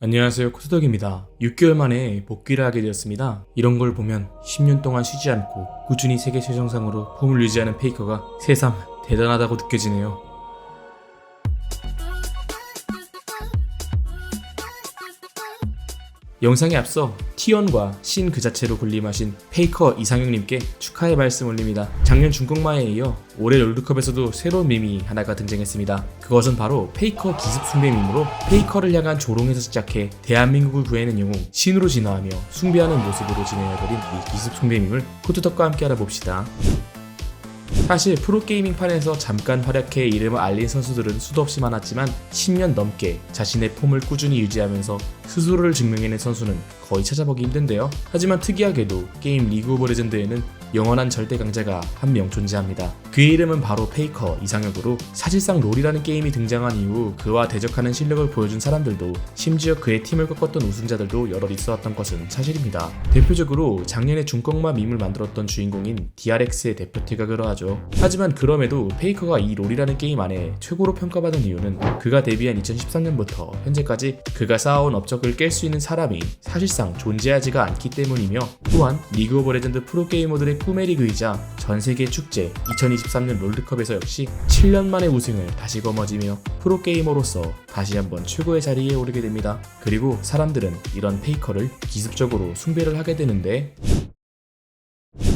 안녕하세요, 코스덕입니다. 6개월 만에 복귀를 하게 되었습니다. 이런 걸 보면 10년 동안 쉬지 않고 꾸준히 세계 최정상으로 폼을 유지하는 페이커가 새삼 대단하다고 느껴지네요. 영상에 앞서 T1과 신 그 자체로 군림하신 페이커 이상형님께 축하의 말씀 올립니다. 작년 중국마에 이어 올해 롤드컵에서도 새로운 밈이 하나가 등장했습니다. 그것은 바로 페이커 기습 숭배 밈으로 페이커를 향한 조롱에서 시작해 대한민국을 구해낸 영웅 신으로 진화하며 숭배하는 모습으로 진행해버린 이 기습 숭배 밈을 코트덕과 함께 알아봅시다. 사실 프로게이밍판에서 잠깐 활약해 이름을 알린 선수들은 수도 없이 많았지만 10년 넘게 자신의 폼을 꾸준히 유지하면서 스스로를 증명해낸 선수는 거의 찾아보기 힘든데요. 하지만 특이하게도 게임 리그 오브 레전드에는 영원한 절대 강자가 한 명 존재합니다. 그의 이름은 바로 페이커 이상혁으로 사실상 롤이라는 게임이 등장한 이후 그와 대적하는 실력을 보여준 사람들도 심지어 그의 팀을 꺾었던 우승자들도 여럿 있어왔던 것은 사실입니다. 대표적으로 작년에 중꺾마 밈을 만들었던 주인공인 DRX의 대표티가 그러하죠. 하지만 그럼에도 페이커가 이 롤이라는 게임 안에 최고로 평가받은 이유는 그가 데뷔한 2013년부터 현재까지 그가 쌓아온 업적을 깰 수 있는 사람이 사실상 존재하지가 않기 때문이며, 또한 리그 오브 레전드 프로게이머들의 꿈의 리그이자 전세계 축제 2023년 롤드컵에서 역시 7년 만에 우승을 다시 거머쥐며 프로게이머로서 다시 한번 최고의 자리에 오르게 됩니다. 그리고 사람들은 이런 페이커를 기습적으로 숭배를 하게 되는데,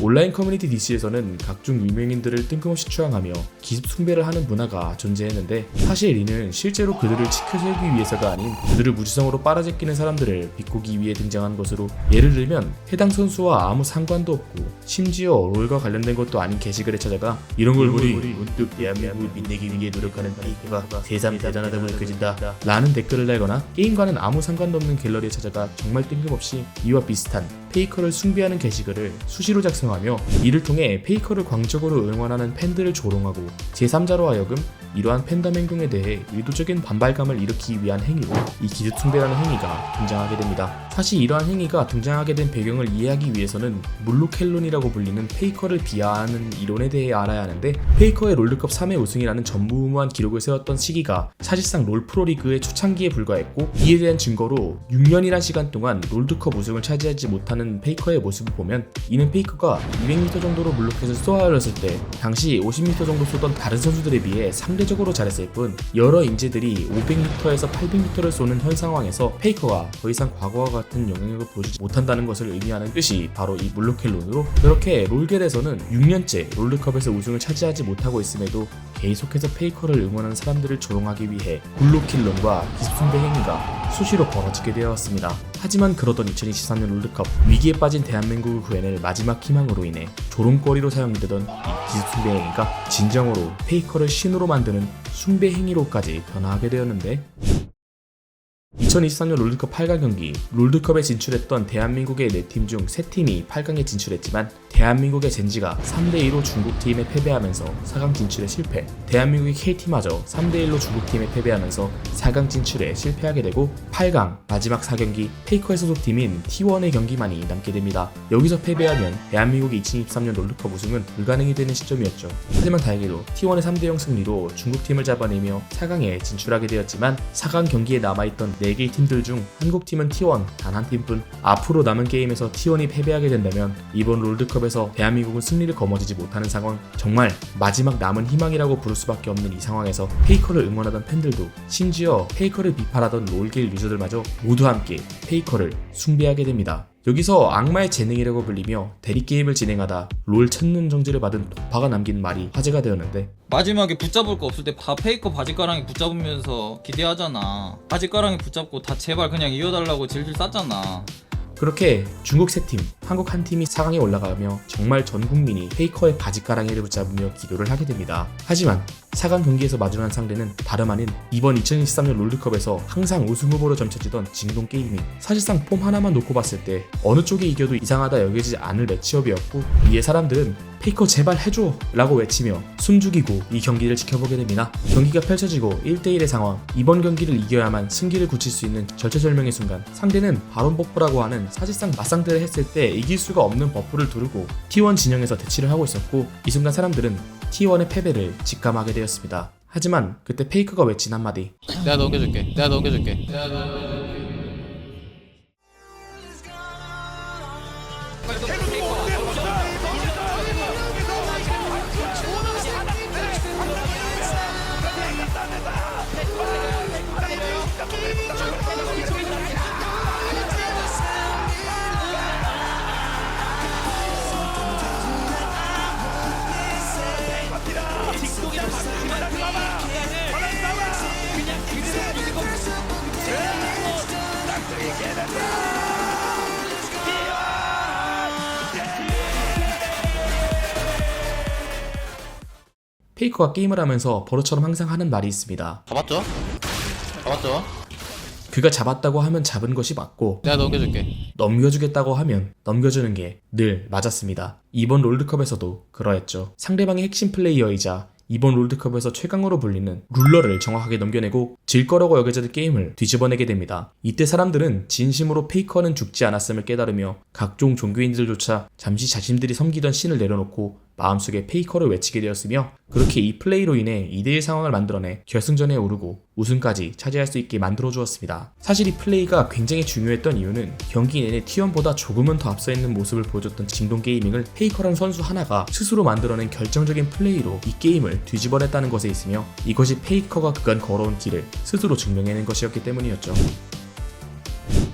온라인 커뮤니티 DC에서는 각종 유명인들을 뜬금없이 추앙하며 기습 숭배를 하는 문화가 존재했는데, 사실 이는 실제로 그들을 지켜세우기 위해서가 아닌 그들을 무지성으로 빨아제끼는 사람들을 비꼬기 위해 등장한 것으로, 예를 들면 해당 선수와 아무 상관도 없고 심지어 롤과 관련된 것도 아닌 게시글에 찾아가 이런 걸 보니 문득 대한민국을 빛내기 위해 노력하는 페이커가 새삼 대단하다고 느껴진다 라는 댓글을 달거나, 게임과는 아무 상관도 없는 갤러리에 찾아가 정말 뜬금없이 이와 비슷한 페이커를 숭배하는 게시글을 수시로 작성하며 이를 통해 페이커를 광적으로 응원하는 팬들을 조롱하고 제3자로 하여금 이러한 팬덤 행동에 대해 의도적인 반발감을 일으키기 위한 행위로 이 기습 숭배라는 행위가 등장하게 됩니다. 사실 이러한 행위가 등장하게 된 배경을 이해하기 위해서는 물로켈론이라고 불리는 페이커를 비하하는 이론에 대해 알아야 하는데, 페이커의 롤드컵 3회 우승이라는 전무후무한 기록을 세웠던 시기가 사실상 롤 프로리그의 초창기에 불과했고, 이에 대한 증거로 6년이란 시간 동안 롤드컵 우승을 차지하지 못하는 페이커의 모습을 보면, 이는 페이커가 200m 정도로 물로켓을 쏘아올렸을 때 당시 50m 정도 쏘던 다른 선수들에 비해 상대적으로 잘했을 뿐, 여러 인재들이 500m에서 800m를 쏘는 현 상황에서 페이커가 더 이상 과거와 같은 영향력을 보여주지 못한다는 것을 의미하는 뜻이 바로 이 물로켈론으로, 그렇게 롤겔에서는 6년째 롤드컵에서 우승을 차지하지 못하고 있음에도 계속해서 페이커를 응원하는 사람들을 조롱하기 위해 물로켈론과 기습숭배 행위가 수시로 벌어지게 되었습니다. 하지만 그러던 2023년 롤드컵, 위기에 빠진 대한민국을 구해낼 마지막 희망으로 인해 조롱거리로 사용되던 이 기습숭배 행위가 진정으로 페이커를 신으로 만드는 숭배 행위로까지 변화하게 되었는데, 2023년 롤드컵 8강 경기, 롤드컵에 진출했던 대한민국의 4팀 중 3팀이 8강에 진출했지만 대한민국의 젠지가 3대2로 중국팀에 패배하면서 4강 진출에 실패, 대한민국의 KT마저 3대1로 중국팀에 패배하면서 4강 진출에 실패하게 되고, 8강 마지막 4경기 페이커의 소속팀인 T1의 경기만이 남게 됩니다. 여기서 패배하면 대한민국의 2023년 롤드컵 우승은 불가능이 되는 시점이었죠. 하지만 다행히도 T1의 3대0 승리로 중국팀을 잡아내며 4강에 진출하게 되었지만, 4강 경기에 남아있던 4개의 팀들 중 한국팀은 T1 단 한 팀뿐. 앞으로 남은 게임에서 T1이 패배하게 된다면 이번 롤드컵에서 대한민국은 승리를 거머쥐지 못하는 상황, 정말 마지막 남은 희망이라고 부를 수밖에 없는 이 상황에서 페이커를 응원하던 팬들도, 심지어 페이커를 비판하던 롤길 유저들마저 모두 함께 페이커를 숭배하게 됩니다. 여기서 악마의 재능이라고 불리며 대리게임을 진행하다 롤 천년 정지를 받은 도파가 남긴 말이 화제가 되었는데, 마지막에 붙잡을 거 없을 때 페이커 바지가랑이 붙잡으면서 기대하잖아. 바지가랑이 붙잡고 다 제발 그냥 이어달라고 질질 쌌잖아. 그렇게 중국 3팀, 한국 한 팀이 4강에 올라가며 정말 전 국민이 페이커의 바지가랑이를 붙잡으며 기도를 하게 됩니다. 하지만 4강 경기에서 마주한 상대는 다름 아닌 이번 2023년 롤드컵에서 항상 우승 후보로 점쳐지던 징동 게이밍. 사실상 폼 하나만 놓고 봤을 때 어느 쪽이 이겨도 이상하다 여겨지지 않을 매치업이었고, 이에 사람들은 페이커 제발 해줘 라고 외치며 숨죽이고 이 경기를 지켜보게 됩니다. 경기가 펼쳐지고 1대1의 상황, 이번 경기를 이겨야만 승기를 굳힐 수 있는 절체절명의 순간, 상대는 바론 버프라고 하는 사실상 맞상대를 했을 때 이길 수가 없는 버프를 두르고 T1 진영에서 대치를 하고 있었고, 이 순간 사람들은 T1의 패배를 직감하게 되었습니다. 하지만 그때 페이커가 외친 한마디, 내가 넘겨줄게. 페이커가 게임을 하면서 버릇처럼 항상 하는 말이 있습니다. 잡았죠? 잡았죠? 그가 잡았다고 하면 잡은 것이 맞고 내가 넘겨줄게. 넘겨주겠다고 하면 넘겨주는 게 늘 맞았습니다. 이번 롤드컵에서도 그러했죠. 상대방의 핵심 플레이어이자 이번 롤드컵에서 최강으로 불리는 룰러를 정확하게 넘겨내고 질 거라고 여겨지던 게임을 뒤집어내게 됩니다. 이때 사람들은 진심으로 페이커는 죽지 않았음을 깨달으며 각종 종교인들조차 잠시 자신들이 섬기던 신을 내려놓고 마음속에 페이커를 외치게 되었으며 그렇게 이 플레이로 인해 2대1 상황을 만들어내 결승전에 오르고 우승까지 차지할 수 있게 만들어 주었습니다. 사실 이 플레이가 굉장히 중요했던 이유는 경기 내내 T1보다 조금은 더 앞서 있는 모습을 보여줬던 징동 게이밍을 페이커라는 선수 하나가 스스로 만들어낸 결정적인 플레이로 이 게임을 뒤집어냈다는 것에 있으며 이것이 페이커가 그간 걸어온 길을 스스로 증명해낸 것이었기 때문이었죠.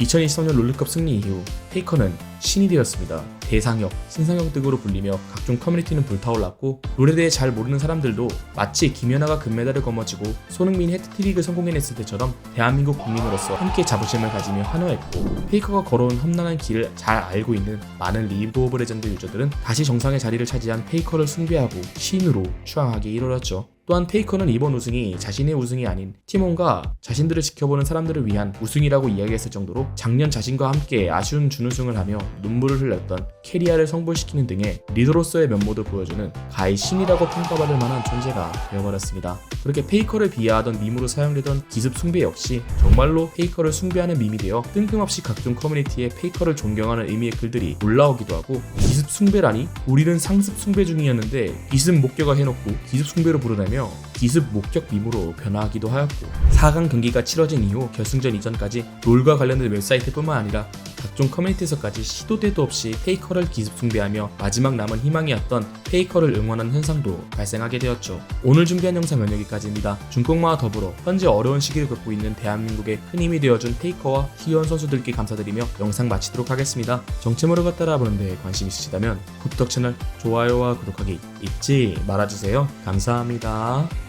2023년 롤드컵 승리 이후 페이커는 신이 되었습니다. 대상역, 신상역 등으로 불리며 각종 커뮤니티는 불타올랐고 롤에 대해 잘 모르는 사람들도 마치 김연아가 금메달을 거머쥐고 손흥민이 해트트릭을 성공해냈을 때처럼 대한민국 국민으로서 함께 자부심을 가지며 환호했고 페이커가 걸어온 험난한 길을 잘 알고 있는 많은 리그 오브 레전드 유저들은 다시 정상의 자리를 차지한 페이커를 숭배하고 신으로 추앙하기 이르렀죠. 또한 페이커는 이번 우승이 자신의 우승이 아닌 팀원과 자신들을 지켜보는 사람들을 위한 우승이라고 이야기했을 정도로 작년 자신과 함께 아쉬운 준우승을 하며 눈물을 흘렸던 캐리아를 성불시키는 등의 리더로서의 면모도 보여주는 가히 신이라고 평가받을 만한 존재가 되어버렸습니다. 그렇게 페이커를 비하하던 밈으로 사용되던 기습 숭배 역시 정말로 페이커를 숭배하는 밈이 되어 뜬금없이 각종 커뮤니티에 페이커를 존경하는 의미의 글들이 올라오기도 하고 기습 숭배라니? 우리는 상습 숭배 중이었는데 기습 목격을 해놓고 기습 숭배로 부르다며 기습 목격 밈으로 변화하기도 하였고 4강 경기가 치러진 이후 결승전 이전까지 롤과 관련된 웹사이트뿐만 아니라 각종 커뮤니티에서까지 시도 때도 없이 페이커를 기습 숭배하며 마지막 남은 희망이었던 페이커를 응원하는 현상도 발생하게 되었죠. 오늘 준비한 영상은 여기까지입니다. 중국마와 더불어 현재 어려운 시기를 겪고 있는 대한민국의 큰 힘이 되어준 페이커와 T1 선수들께 감사드리며 영상 마치도록 하겠습니다. 정체모르가 따라보는데 관심 있으시다면 구독 채널, 좋아요와 구독하기 잊지 말아주세요. 감사합니다.